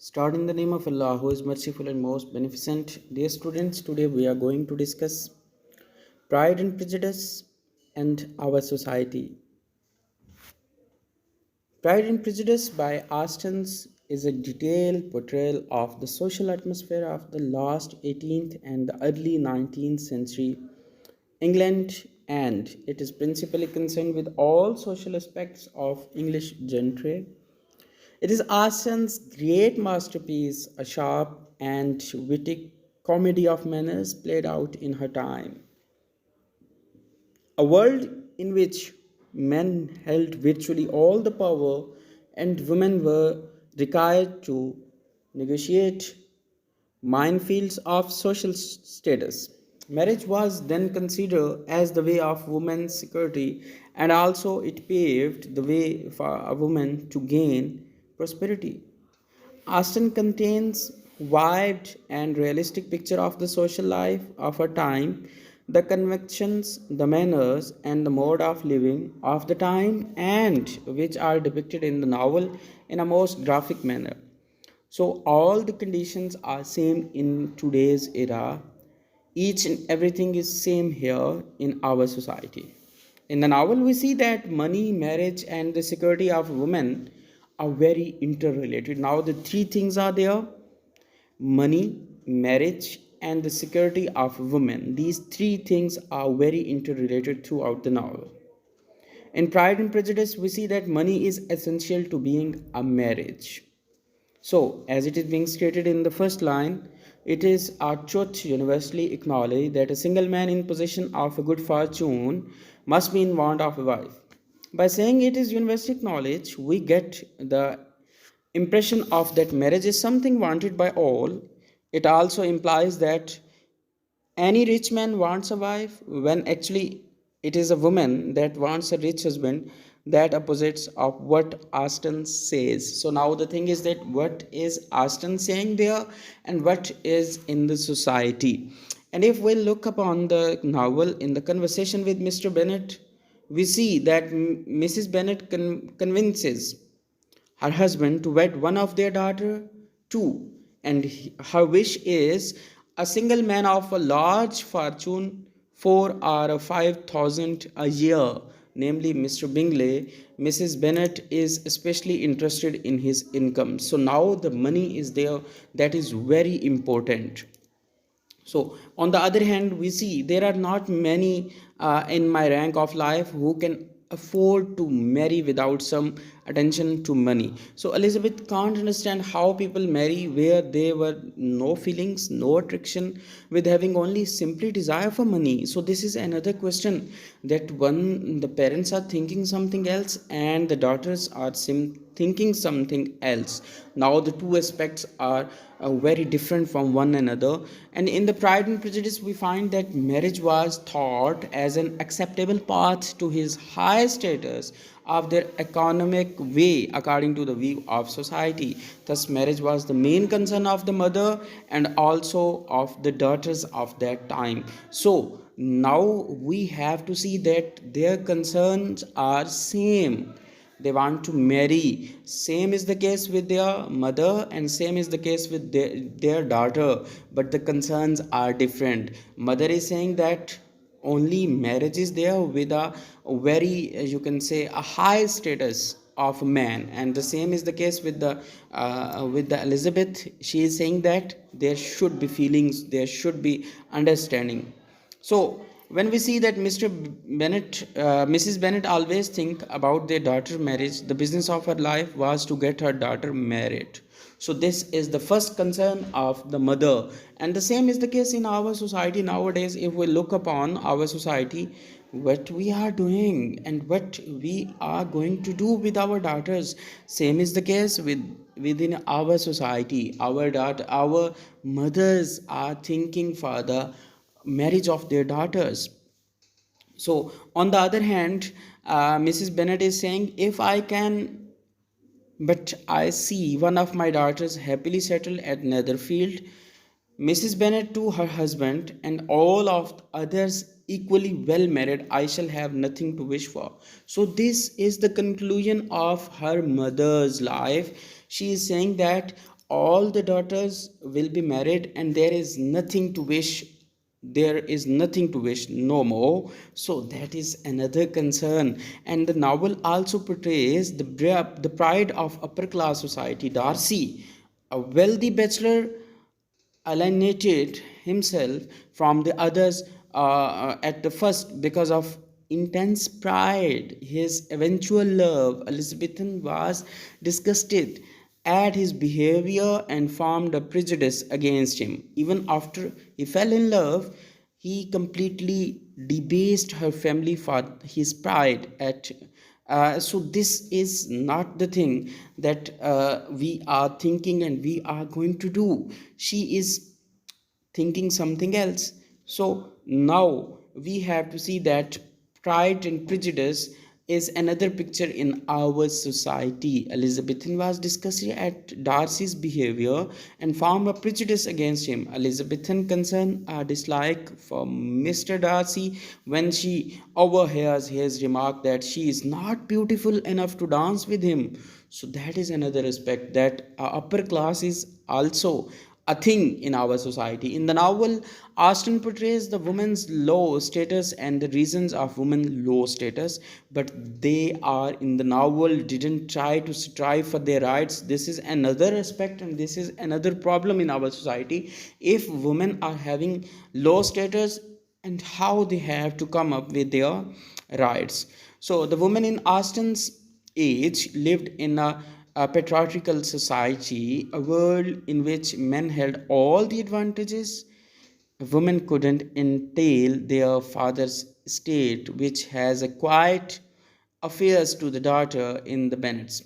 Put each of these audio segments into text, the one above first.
Start in the name of Allah, who is merciful and most beneficent. Dear students, today we are going to discuss Pride and Prejudice and Our Society. Pride and Prejudice by Austen is a detailed portrayal of the social atmosphere of the last 18th and the early 19th century England, and it is principally concerned with all social aspects of English gentry. It is Austen's great masterpiece, a sharp and witty comedy of manners played out in her time. A world in which men held virtually all the power and women were required to negotiate minefields of social status. Marriage was then considered as the way of women's security, and also it paved the way for a woman to gain prosperity. Austen contains vivid and realistic picture of the social life of her time, the conventions, the manners, and the mode of living of the time, and which are depicted in the novel in a most graphic manner. So all the conditions are same in today's era. Each and everything is same here in our society. In the novel, we see that money, marriage, and the security of women are very interrelated. Now, the three things are there: money, marriage, and the security of women. These three things are very interrelated throughout the novel. In Pride and Prejudice, we see that money is essential to being a marriage. So, as it is being stated in the first line, it is a truth universally acknowledged that a single man in possession of a good fortune must be in want of a wife. By saying it is universally acknowledged, we get the impression of that marriage is something wanted by all. It also implies that any rich man wants a wife when actually it is a woman that wants a rich husband, that opposites of what Austen says. So now the thing is that what is Austen saying there and what is in the society. And if we look upon the novel in the conversation with Mr. Bennet, we see that Mrs. Bennet convinces her husband to wed one of their daughter too, and her wish is a single man of a large fortune, 4 or 5 thousand a year, namely Mr. Bingley. Mrs. Bennet is especially interested in his income. So now the money is there, that is very important. So on the other hand, we see there are not many in my rank of life who can afford to marry without some attention to money. So Elizabeth can't understand how people marry where there were no feelings, no attraction, with having only simply desire for money. So this is another question, that one, the parents are thinking something else and the daughters are thinking something else. Now the two aspects are very different from one another. And in the Pride and Prejudice, we find that marriage was thought as an acceptable path to his high status of their economic way according to the view of society. Thus marriage was the main concern of the mother and also of the daughters of that time. So now we have to see that their concerns are same. They want to marry. Same is the case with their mother and same is the case with their daughter, but the concerns are different. Mother is saying that only marriage is there with a very, you can say, a high status of a man, and the same is the case with the Elizabeth. She is saying that there should be feelings, there should be understanding. So when we see that Mrs. Bennet always think about their daughter marriage, the business of her life was to get her daughter married. So this is the first concern of the mother, and the same is the case in our society nowadays. If we look upon our society, what we are doing and what we are going to do with our daughters, same is the case within our society. Our mothers are thinking for the marriage of their daughters. So on the other hand, Mrs. Bennet is saying, if I can, but I see one of my daughters happily settled at Netherfield, Mrs. Bennet to her husband, and all of others equally well married, I shall have nothing to wish for. So this is the conclusion of her mother's life. She is saying that all the daughters will be married and there is nothing to wish no more. So that is another concern. And the novel also portrays the pride of upper class society. Darcy, a wealthy bachelor, alienated himself from the others at the first because of intense pride. His eventual love, Elizabethan, was disgusted at his behavior and formed a prejudice against him. Even after he fell in love, he completely debased her family for his pride at so this is not the thing that we are thinking and we are going to do. She is thinking something else. So now we have to see that pride and prejudice is another picture in our society. Elizabethan was discussing at Darcy's behavior and formed a prejudice against him. Elizabethan concern a dislike for Mr. Darcy when she overhears his remark that she is not beautiful enough to dance with him. So that is another aspect that upper class is also a thing in our society. In the novel, Austen portrays the woman's low status and the reasons of women's low status, but they are in the novel didn't try to strive for their rights. This is another aspect and this is another problem in our society. If women are having low status, and how they have to come up with their rights. So the woman in Austen's age lived in a patriarchal society, a world in which men held all the advantages. Women couldn't entail their father's estate, which has a quiet affairs to the daughter in the Bennets,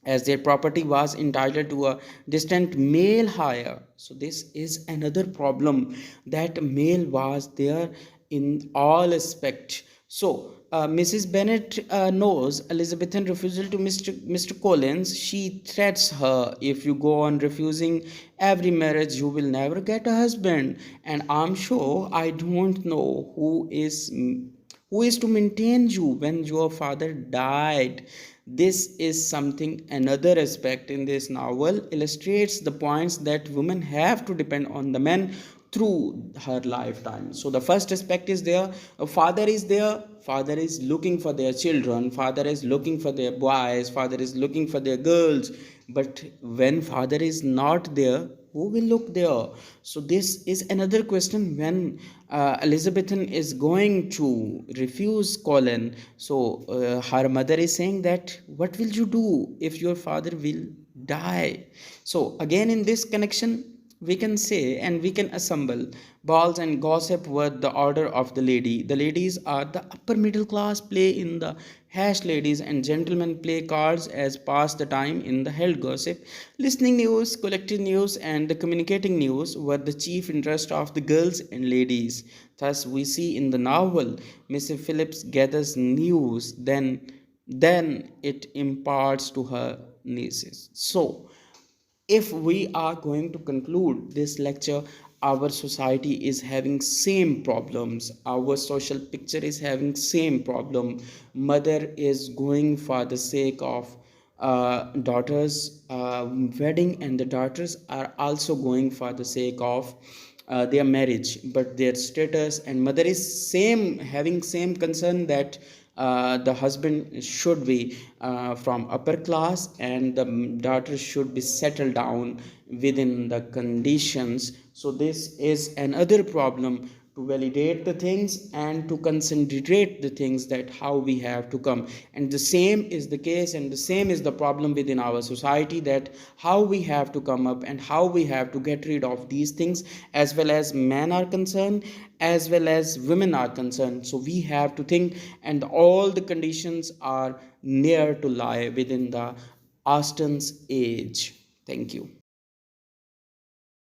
as their property was entitled to a distant male hire. So this is another problem that male was there in all aspect. So Mrs. Bennet knows Elizabethan refusal to Mr. Collins. She threats her, if you go on refusing every marriage, you will never get a husband. And I'm sure I don't know who is to maintain you when your father died. This is something another aspect in this novel illustrates the points that women have to depend on the men through her lifetime. So the first aspect is there, a father is there, father is looking for their children, father is looking for their boys, father is looking for their girls, but when father is not there, who will look there? So this is another question when Elizabethan is going to refuse Colin. So her mother is saying that what will you do if your father will die? So again in this connection we can say and we can assemble balls and gossip were the order of the lady. The ladies are the upper middle class play in the hash ladies and gentlemen play cards as pass the time in the held gossip. Listening news, collecting news and the communicating news were the chief interest of the girls and ladies. Thus we see in the novel Mrs. Phillips gathers news, then it imparts to her nieces. So if we are going to conclude this lecture, our society is having same problems, our social picture is having same problem. Mother is going for the sake of daughters wedding, and the daughters are also going for the sake of their marriage, but their status, and mother is same having same concern that the husband should be from upper class and the daughter should be settled down within the conditions. So this is another problem to validate the things and to concentrate the things that how we have to come. And the same is the case and the same is the problem within our society, that how we have to come up and how we have to get rid of these things, as well as men are concerned as well as women are concerned. So we have to think, and all the conditions are near to lie within the Austen's age. Thank you.